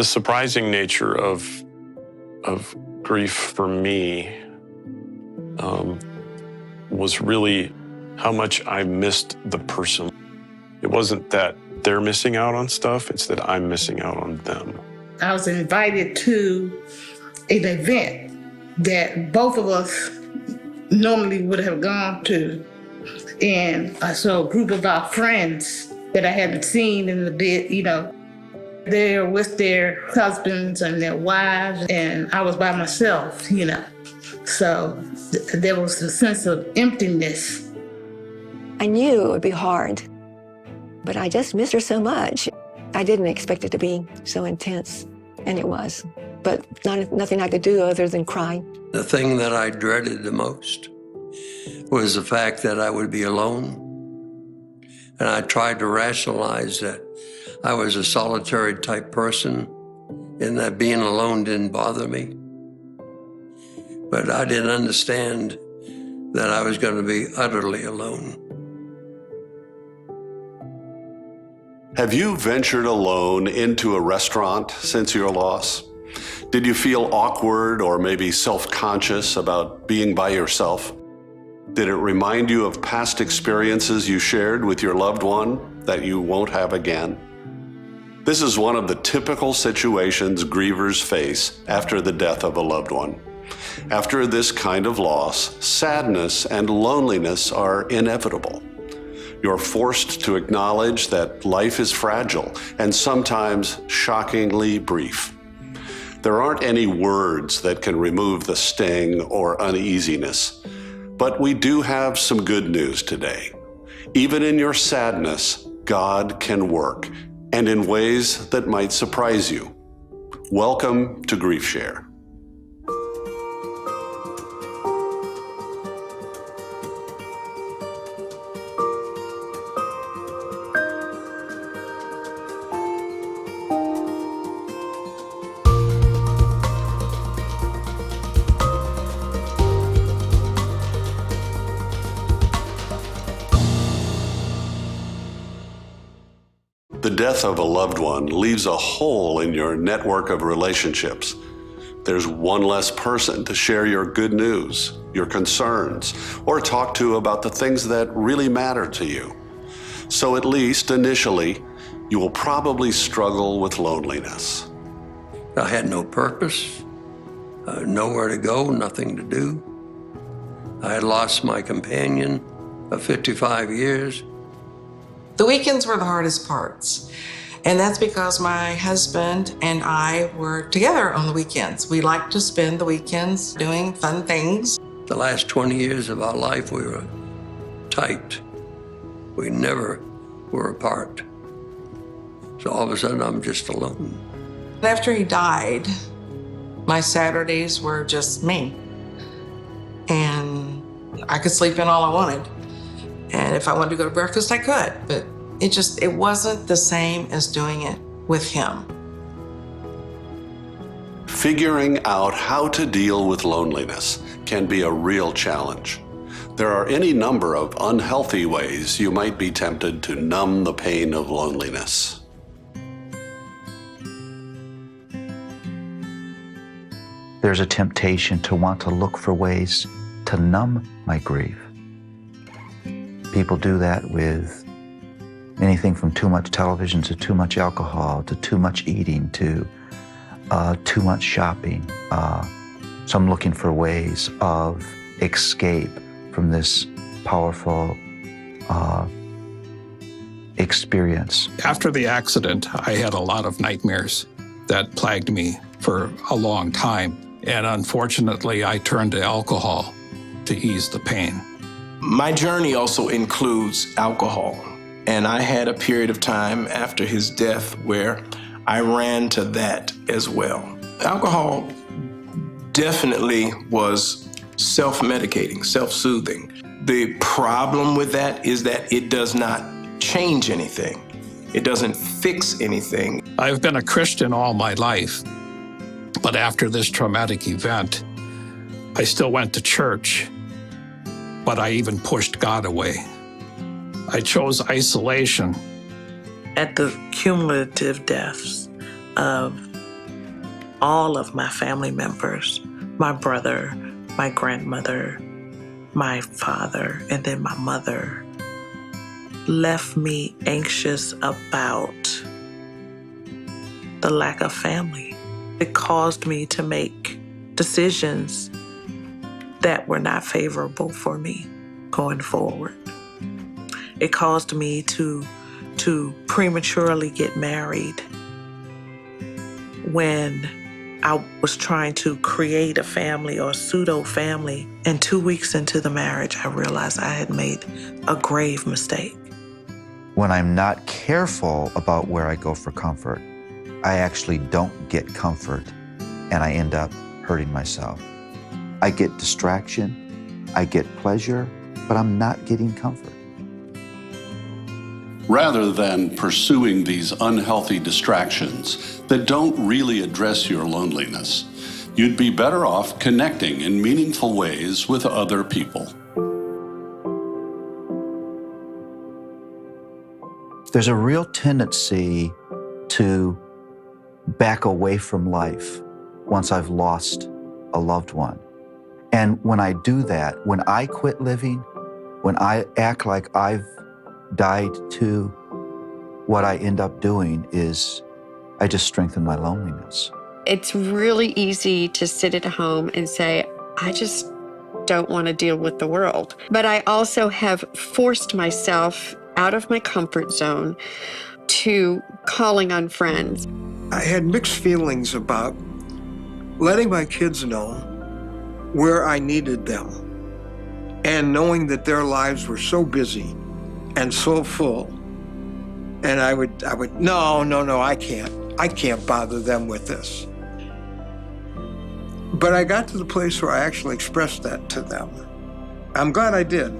The surprising nature of grief for me was really how much I missed the person. It wasn't that they're missing out on stuff, it's that I'm missing out on them. I was invited to an event that both of us normally would have gone to. And I saw a group of our friends that I hadn't seen in a bit, they're with their husbands and their wives, and I was by myself, So there was a sense of emptiness. I knew it would be hard, but I just missed her so much. I didn't expect it to be so intense, and it was. But nothing I could do other than cry. The thing that I dreaded the most was the fact that I would be alone. And I tried to rationalize that I was a solitary type person and that being alone didn't bother me. But I didn't understand that I was going to be utterly alone. Have you ventured alone into a restaurant since your loss? Did you feel awkward or maybe self-conscious about being by yourself? Did it remind you of past experiences you shared with your loved one that you won't have again? This is one of the typical situations grievers face after the death of a loved one. After this kind of loss, sadness and loneliness are inevitable. You're forced to acknowledge that life is fragile and sometimes shockingly brief. There aren't any words that can remove the sting or uneasiness, but we do have some good news today. Even in your sadness, God can work, and in ways that might surprise you. Welcome to Grief Share. The death of a loved one leaves a hole in your network of relationships. There's one less person to share your good news, your concerns, or talk to about the things that really matter to you. So at least initially, you will probably struggle with loneliness. I had no purpose, nowhere to go, nothing to do. I had lost my companion of 55 years. The weekends were the hardest parts, and that's because my husband and I were together on the weekends. We liked to spend the weekends doing fun things. The last 20 years of our life, we were tight. We never were apart. So all of a sudden, I'm just alone. After he died, my Saturdays were just me. And I could sleep in all I wanted. And if I wanted to go to breakfast, I could, but it wasn't the same as doing it with him. Figuring out how to deal with loneliness can be a real challenge. There are any number of unhealthy ways you might be tempted to numb the pain of loneliness. There's a temptation to want to look for ways to numb my grief. People do that with anything from too much television to too much alcohol to too much eating to too much shopping. So I'm looking for ways of escape from this powerful experience. After the accident, I had a lot of nightmares that plagued me for a long time. And unfortunately, I turned to alcohol to ease the pain. My journey also includes alcohol. And I had a period of time after his death where I ran to that as well. Alcohol definitely was self-medicating, self-soothing. The problem with that is that it does not change anything. It doesn't fix anything. I've been a Christian all my life, but after this traumatic event, I still went to church, but I even pushed God away. I chose isolation. At the cumulative deaths of all of my family members, my brother, my grandmother, my father, and then my mother, left me anxious about the lack of family. It caused me to make decisions that were not favorable for me going forward. It caused me to prematurely get married when I was trying to create a family or a pseudo-family. And 2 weeks into the marriage, I realized I had made a grave mistake. When I'm not careful about where I go for comfort, I actually don't get comfort and I end up hurting myself. I get distraction, I get pleasure, but I'm not getting comfort. Rather than pursuing these unhealthy distractions that don't really address your loneliness, you'd be better off connecting in meaningful ways with other people. There's a real tendency to back away from life once I've lost a loved one. And when I do that, when I quit living, when I act like I've died too, what I end up doing is I just strengthen my loneliness. It's really easy to sit at home and say, I just don't want to deal with the world. But I also have forced myself out of my comfort zone to calling on friends. I had mixed feelings about letting my kids know where I needed them and knowing that their lives were so busy and so full. And I would, no, I can't bother them with this. But I got to the place where I actually expressed that to them. I'm glad I did.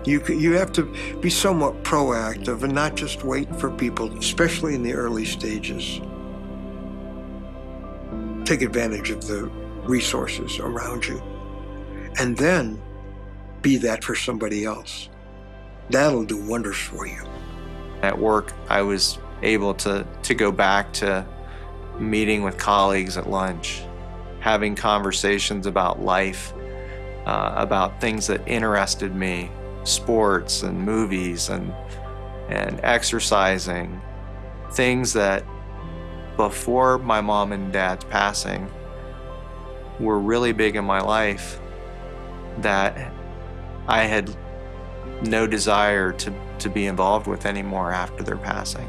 You have to be somewhat proactive and not just wait for people, especially in the early stages. Take advantage of the resources around you. And then be that for somebody else. That'll do wonders for you. At work, I was able to go back to meeting with colleagues at lunch, having conversations about life, about things that interested me, sports and movies and exercising, things that before my mom and dad's passing were really big in my life that I had no desire to be involved with anymore after their passing.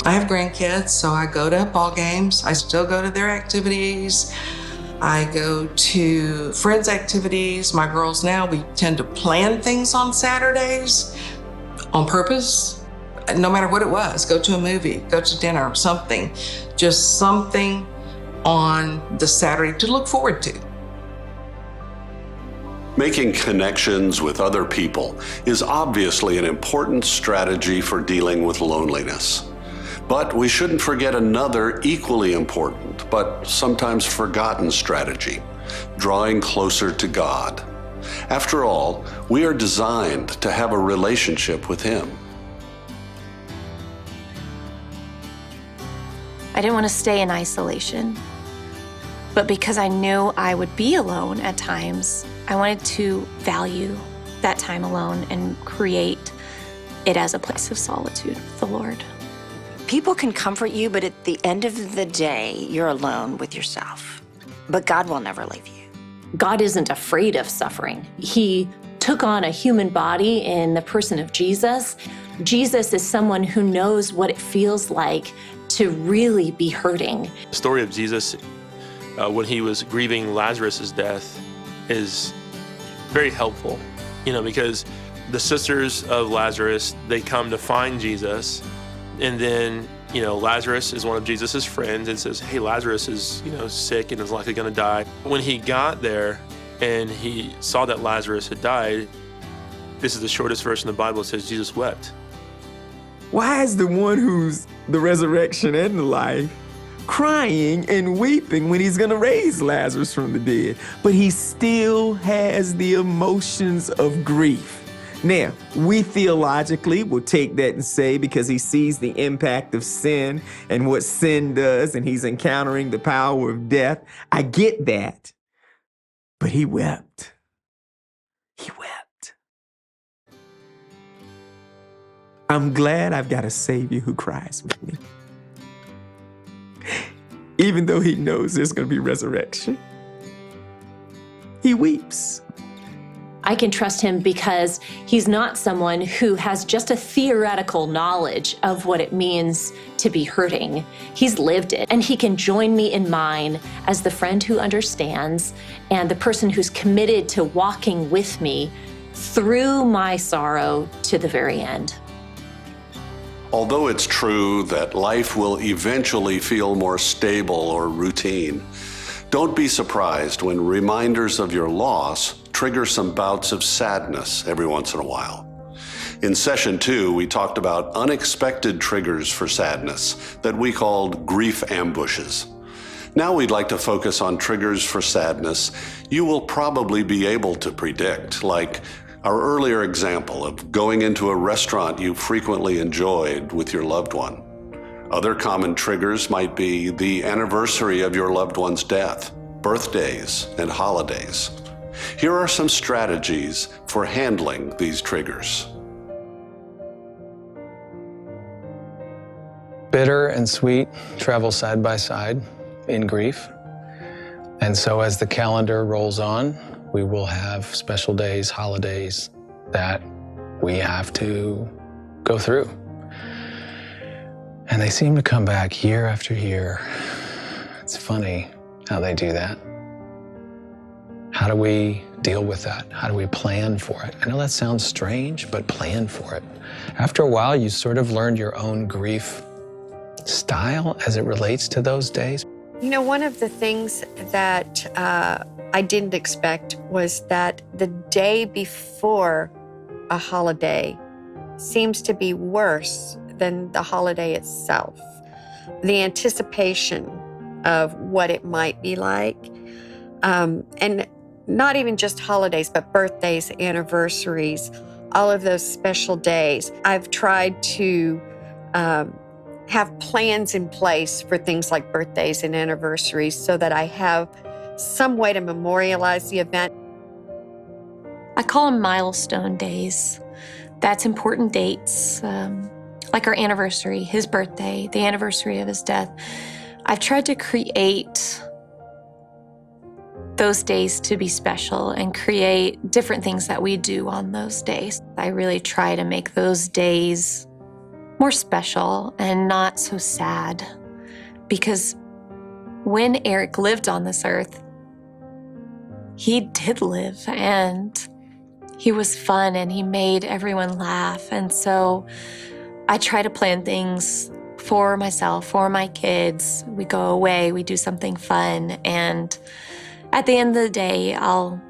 I have grandkids, so I go to ball games. I still go to their activities. I go to friends' activities. My girls now, we tend to plan things on Saturdays on purpose, no matter what it was. Go to a movie, go to dinner, something. Just something on the Saturday to look forward to. Making connections with other people is obviously an important strategy for dealing with loneliness. But we shouldn't forget another equally important, but sometimes forgotten strategy, drawing closer to God. After all, we are designed to have a relationship with Him. I didn't want to stay in isolation, but because I knew I would be alone at times, I wanted to value that time alone and create it as a place of solitude with the Lord. People can comfort you, but at the end of the day, you're alone with yourself. But God will never leave you. God isn't afraid of suffering. He took on a human body in the person of Jesus. Jesus is someone who knows what it feels like to really be hurting. The story of Jesus when he was grieving Lazarus' death is very helpful, because the sisters of Lazarus, they come to find Jesus, and then, Lazarus is one of Jesus's friends and says, hey, Lazarus is, sick and is likely gonna die. When he got there and he saw that Lazarus had died, this is the shortest verse in the Bible, it says Jesus wept. Why is the one who's the resurrection and the life crying and weeping when he's gonna raise Lazarus from the dead? But he still has the emotions of grief. Now, we theologically will take that and say because he sees the impact of sin and what sin does, and he's encountering the power of death. I get that. But he wept. He wept. I'm glad I've got a Savior who cries with me. Even though he knows there's going to be resurrection, he weeps. I can trust him because he's not someone who has just a theoretical knowledge of what it means to be hurting. He's lived it, and he can join me in mine as the friend who understands and the person who's committed to walking with me through my sorrow to the very end. Although it's true that life will eventually feel more stable or routine, don't be surprised when reminders of your loss trigger some bouts of sadness every once in a while. In session 2, we talked about unexpected triggers for sadness that we called grief ambushes. Now we'd like to focus on triggers for sadness you will probably be able to predict, like our earlier example of going into a restaurant you frequently enjoyed with your loved one. Other common triggers might be the anniversary of your loved one's death, birthdays, and holidays. Here are some strategies for handling these triggers. Bitter and sweet travel side by side in grief. And so as the calendar rolls on, we will have special days, holidays that we have to go through. And they seem to come back year after year. It's funny how they do that. How do we deal with that? How do we plan for it? I know that sounds strange, but plan for it. After a while, you sort of learned your own grief style as it relates to those days. You know, one of the things that I didn't expect was that the day before a holiday seems to be worse than the holiday itself. The anticipation of what it might be like. And not even just holidays, but birthdays, anniversaries, all of those special days. I've tried to have plans in place for things like birthdays and anniversaries so that I have some way to memorialize the event. I call them milestone days. That's important dates, like our anniversary, his birthday, the anniversary of his death. I've tried to create those days to be special and create different things that we do on those days. I really try to make those days more special and not so sad, because when Eric lived on this earth, he did live and he was fun and he made everyone laugh. And so I try to plan things for myself, for my kids. We go away, we do something fun, and at the end of the day, I'll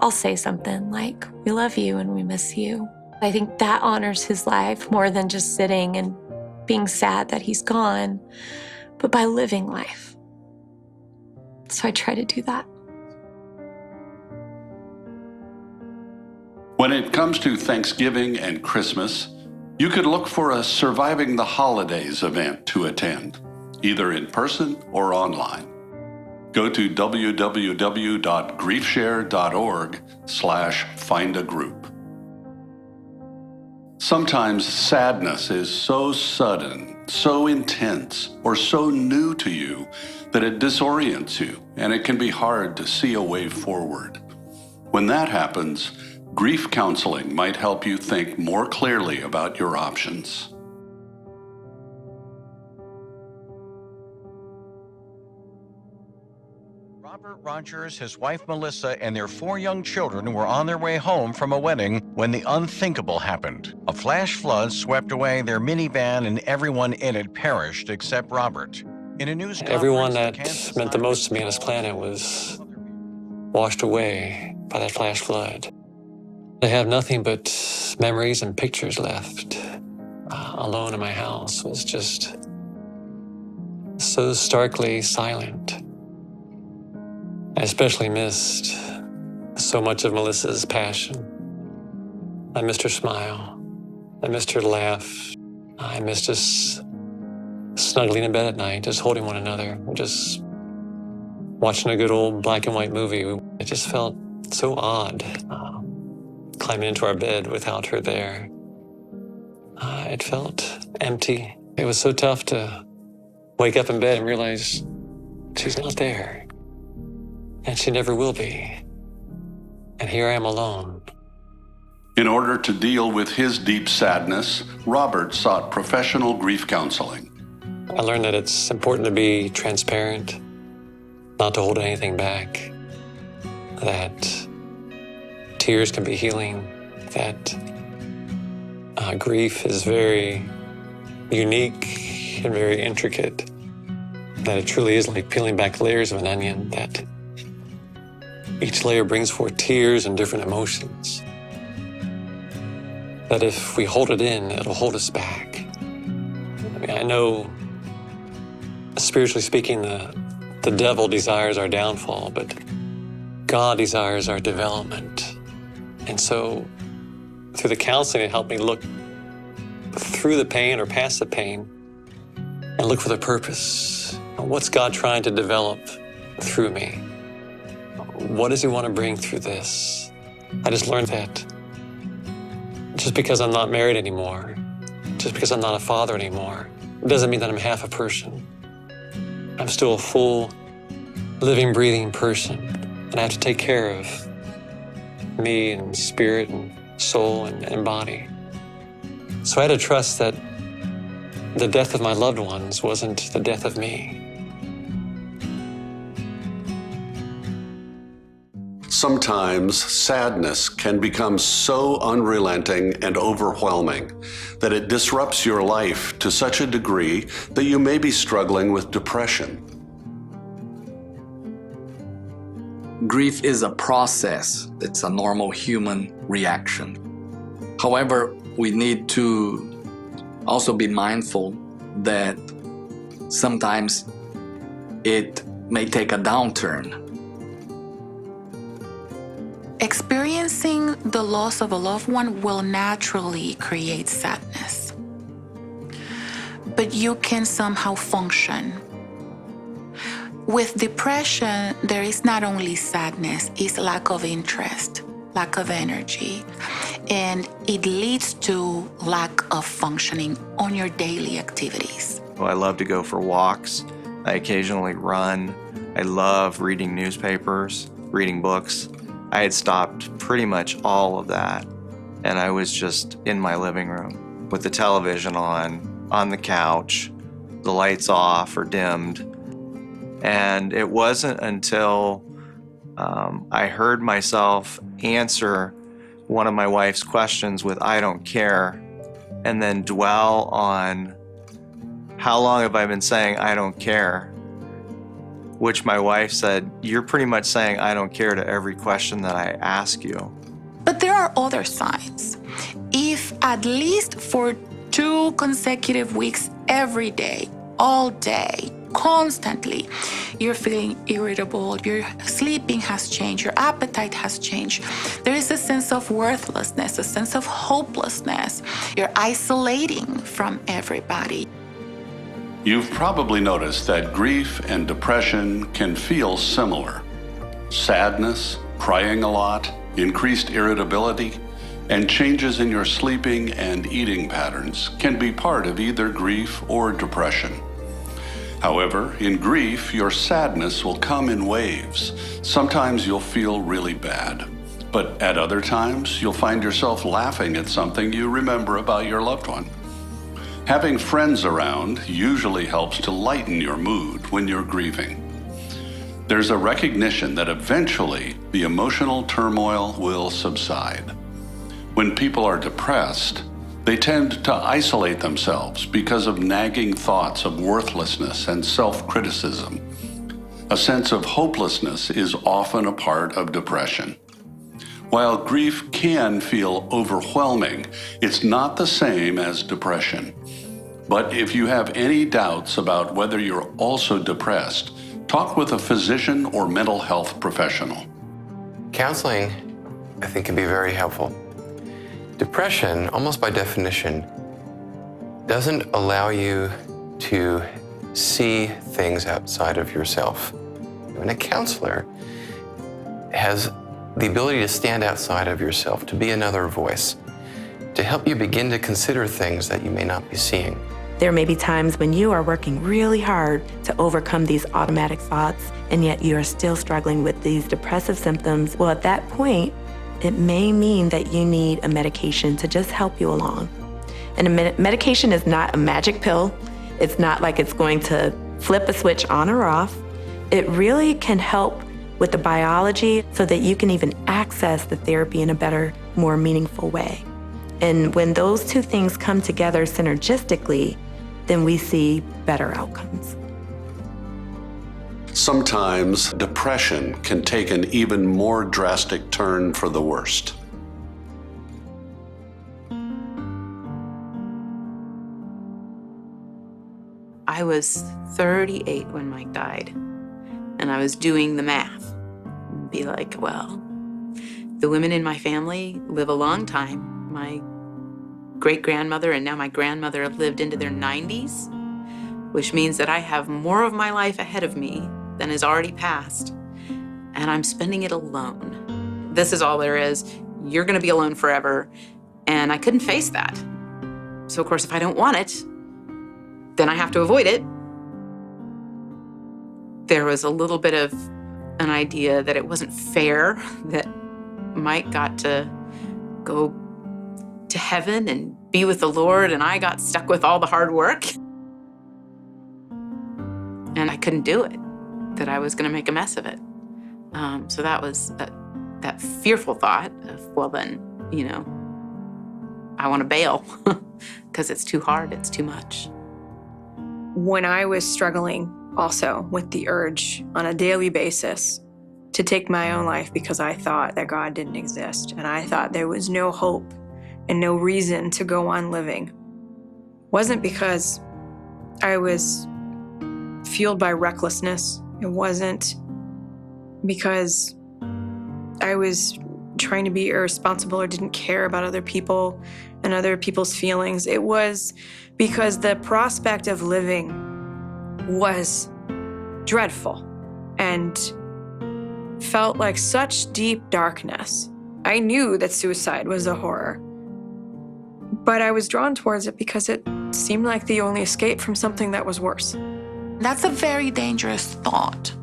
say something like, "We love you and we miss you." I think that honors his life more than just sitting and being sad that he's gone, but by living life. So I try to do that. When it comes to Thanksgiving and Christmas, you could look for a Surviving the Holidays event to attend, either in person or online. Go to www.griefshare.org/findagroup. Sometimes sadness is so sudden, so intense, or so new to you that it disorients you, and it can be hard to see a way forward. When that happens, grief counseling might help you think more clearly about your options. Robert Rogers, his wife Melissa, and their 4 young children were on their way home from a wedding when the unthinkable happened. A flash flood swept away their minivan and everyone in it perished except Robert. In a news Everyone that meant the most to me on this planet was washed away by that flash flood. I have nothing but memories and pictures left. Alone in my house was just so starkly silent. I especially missed so much of Melissa's passion. I missed her smile. I missed her laugh. I missed us snuggling in bed at night, just holding one another, just watching a good old black and white movie. It just felt so odd climbing into our bed without her there. It felt empty. It was so tough to wake up in bed and realize she's not there, and she never will be. And here I am alone. In order to deal with his deep sadness, Robert sought professional grief counseling. I learned that it's important to be transparent, not to hold anything back, that tears can be healing, that grief is very unique and very intricate, that it truly is like peeling back layers of an onion, that each layer brings forth tears and different emotions, that if we hold it in, it'll hold us back. I mean, I know, spiritually speaking, the devil desires our downfall, but God desires our development. And so through the counseling, it helped me look through the pain or past the pain and look for the purpose. What's God trying to develop through me? What does he want to bring through this? I just learned that just because I'm not married anymore, just because I'm not a father anymore, it doesn't mean that I'm half a person. I'm still a full, living, breathing person, and I have to take care of me and spirit and soul and body. So I had to trust that the death of my loved ones wasn't the death of me. Sometimes sadness can become so unrelenting and overwhelming that it disrupts your life to such a degree that you may be struggling with depression. Grief is a process. It's a normal human reaction. However, we need to also be mindful that sometimes it may take a downturn. Experiencing the loss of a loved one will naturally create sadness. But you can somehow function. With depression, there is not only sadness, it's lack of interest, lack of energy, and it leads to lack of functioning on your daily activities. Well, I love to go for walks. I occasionally run. I love reading newspapers, reading books. I had stopped pretty much all of that, and I was just in my living room with the television on the couch, the lights off or dimmed. And it wasn't until I heard myself answer one of my wife's questions with "I don't care," and then dwell on how long have I been saying "I don't care," which my wife said, "You're pretty much saying I don't care to every question that I ask you." But there are other signs. If at least for 2 consecutive weeks, every day, all day, constantly, you're feeling irritable, your sleeping has changed, your appetite has changed, there is a sense of worthlessness, a sense of hopelessness, you're isolating from everybody. You've probably noticed that grief and depression can feel similar. Sadness, crying a lot, increased irritability, and changes in your sleeping and eating patterns can be part of either grief or depression. However, in grief, your sadness will come in waves. Sometimes you'll feel really bad, but at other times, you'll find yourself laughing at something you remember about your loved one. Having friends around usually helps to lighten your mood when you're grieving. There's a recognition that eventually the emotional turmoil will subside. When people are depressed, they tend to isolate themselves because of nagging thoughts of worthlessness and self-criticism. A sense of hopelessness is often a part of depression. While grief can feel overwhelming, it's not the same as depression. But if you have any doubts about whether you're also depressed, talk with a physician or mental health professional. Counseling, I think, can be very helpful. Depression, almost by definition, doesn't allow you to see things outside of yourself. And a counselor has the ability to stand outside of yourself, to be another voice, to help you begin to consider things that you may not be seeing. There may be times when you are working really hard to overcome these automatic thoughts, and yet you are still struggling with these depressive symptoms. Well, at that point, it may mean that you need a medication to just help you along. And a medication is not a magic pill. It's not like it's going to flip a switch on or off. It really can help with the biology so that you can even access the therapy in a better, more meaningful way. And when those two things come together synergistically, then we see better outcomes. Sometimes depression can take an even more drastic turn for the worst. I was 38 when Mike died, and I was doing the math. Be like, well, the women in my family live a long time. My great-grandmother and now my grandmother have lived into their 90s, which means that I have more of my life ahead of me than is already passed, and I'm spending it alone. This is all there is. You're gonna be alone forever, and I couldn't face that. So of course, if I don't want it, then I have to avoid it. There was a little bit of an idea that it wasn't fair that Mike got to go to heaven and be with the Lord, and I got stuck with all the hard work. And I couldn't do it, that I was gonna make a mess of it. So that was that fearful thought of, well then, you know, I wanna bail because it's too hard, it's too much. When I was struggling also with the urge on a daily basis to take my own life because I thought that God didn't exist and I thought there was no hope and no reason to go on living, wasn't because I was fueled by recklessness. It wasn't because I was trying to be irresponsible or didn't care about other people and other people's feelings. It was because the prospect of living was dreadful and felt like such deep darkness. I knew that suicide was a horror, but I was drawn towards it because it seemed like the only escape from something that was worse. That's a very dangerous thought.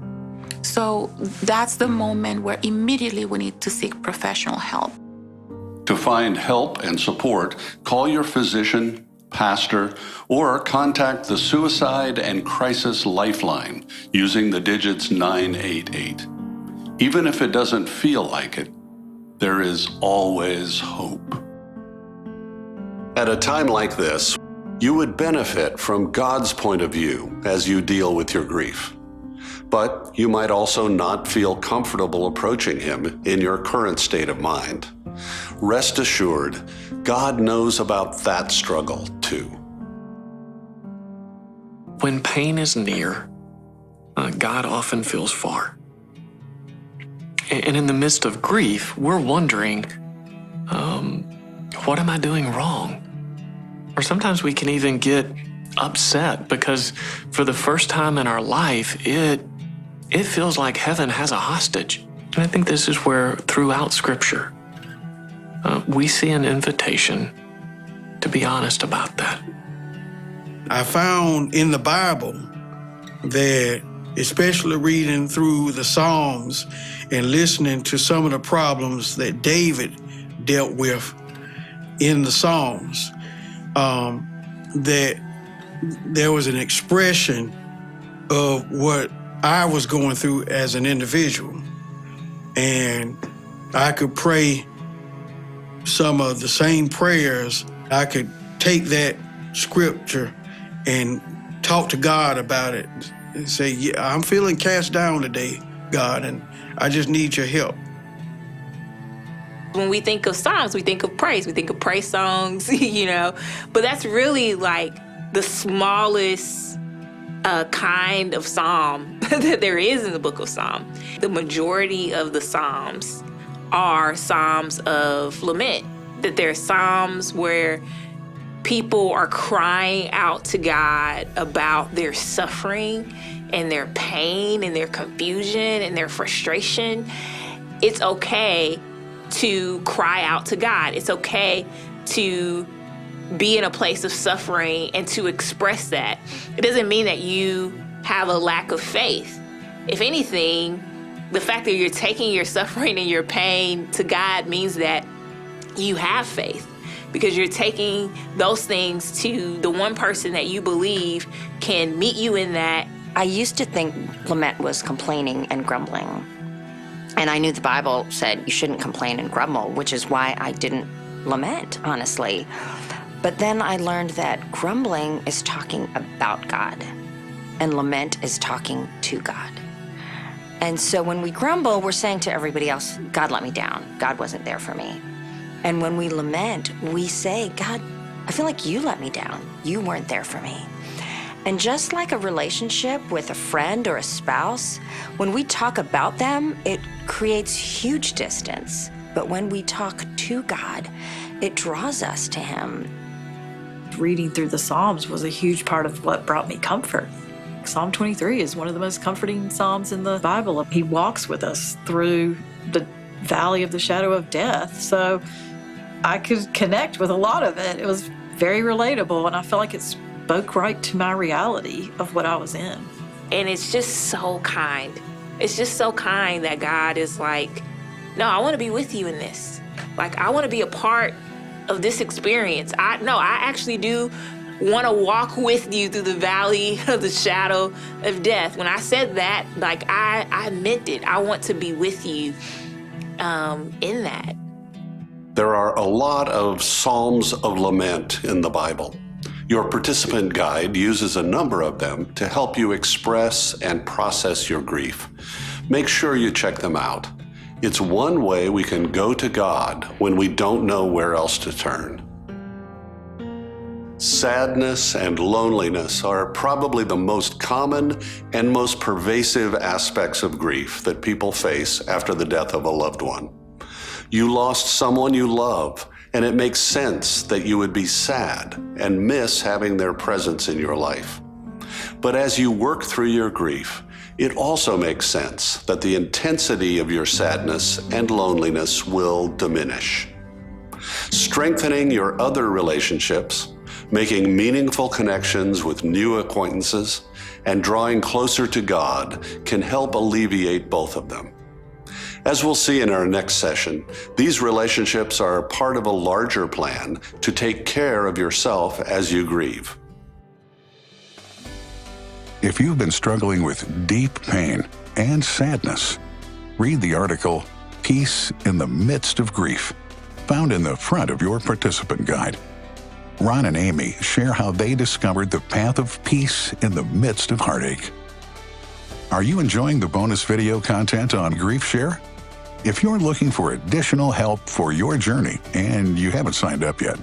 So that's the moment where immediately we need to seek professional help. To find help and support, call your physician, pastor, or contact the Suicide and Crisis Lifeline using the digits 988. Even if it doesn't feel like it, there is always hope. At a time like this, you would benefit from God's point of view as you deal with your grief. But you might also not feel comfortable approaching Him in your current state of mind. Rest assured, God knows about that struggle too. When pain is near, God often feels far. And in the midst of grief, we're wondering, what am I doing wrong? Or sometimes we can even get upset because for the first time in our life, it feels like heaven has a hostage. And I think this is where throughout Scripture, we see an invitation to be honest about that. I found in the Bible that, especially reading through the Psalms and listening to some of the problems that David dealt with in the Psalms, that there was an expression of what I was going through as an individual. And I could pray some of the same prayers. I could take that scripture and talk to God about it and say, yeah, I'm feeling cast down today, God, and I just need your help. When we think of Psalms, we think of praise. We think of praise songs, you know, but that's really like the smallest kind of psalm that there is in the book of Psalms. The majority of the Psalms are Psalms of lament. that there are Psalms where people are crying out to God about their suffering and their pain and their confusion and their frustration. It's okay to cry out to God. It's okay to be in a place of suffering and to express that. It doesn't mean that you have a lack of faith. If anything, the fact that you're taking your suffering and your pain to God means that you have faith, because you're taking those things to the one person that you believe can meet you in that. I used to think lament was complaining and grumbling. And I knew the Bible said you shouldn't complain and grumble, which is why I didn't lament, honestly. But then I learned that grumbling is talking about God, and lament is talking to God. And so when we grumble, we're saying to everybody else, God let me down. God wasn't there for me. And when we lament, we say, God, I feel like you let me down. You weren't there for me. And just like a relationship with a friend or a spouse, when we talk about them, it creates huge distance. But when we talk to God, it draws us to Him. Reading through the Psalms was a huge part of what brought me comfort. Psalm 23 is one of the most comforting Psalms in the Bible. He walks with us through the valley of the shadow of death. So I could connect with a lot of it. It was very relatable, and I felt like it spoke right to my reality of what I was in. And it's just so kind. It's just so kind that God is like, no, I want to be with you in this. Like, I want to be a part of this experience. I actually do want to walk with you through the valley of the shadow of death. When I said that, like, I meant it. I want to be with you in that. There are a lot of Psalms of lament in the Bible. Your participant guide uses a number of them to help you express and process your grief. Make sure you check them out. It's one way we can go to God when we don't know where else to turn. Sadness and loneliness are probably the most common and most pervasive aspects of grief that people face after the death of a loved one. You lost someone you love, and it makes sense that you would be sad and miss having their presence in your life. But as you work through your grief, it also makes sense that the intensity of your sadness and loneliness will diminish. Strengthening your other relationships, making meaningful connections with new acquaintances, and drawing closer to God can help alleviate both of them. As we'll see in our next session, these relationships are part of a larger plan to take care of yourself as you grieve. If you've been struggling with deep pain and sadness, read the article, Peace in the Midst of Grief, found in the front of your participant guide. Ron and Amy share how they discovered the path of peace in the midst of heartache. Are you enjoying the bonus video content on GriefShare? If you're looking for additional help for your journey and you haven't signed up yet,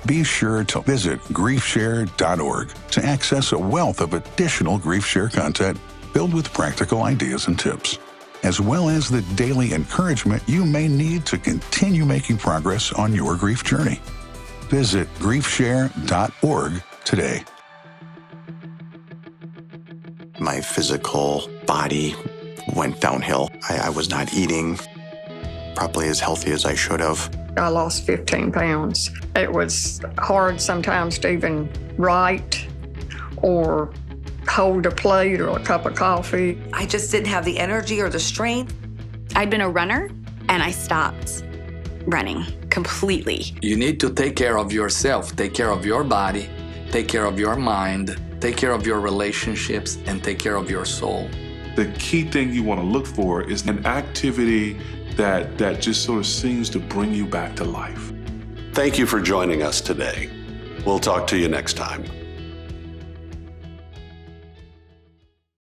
be sure to visit griefshare.org to access a wealth of additional GriefShare content filled with practical ideas and tips, as well as the daily encouragement you may need to continue making progress on your grief journey. Visit griefshare.org today. My physical body went downhill. I was not eating probably as healthy as I should have. I lost 15 pounds. It was hard sometimes to even write or hold a plate or a cup of coffee. I just didn't have the energy or the strength. I'd been a runner and I stopped running completely. You need to take care of yourself, take care of your body, take care of your mind, take care of your relationships, and take care of your soul. The key thing you want to look for is an activity that just sort of seems to bring you back to life. Thank you for joining us today. We'll talk to you next time.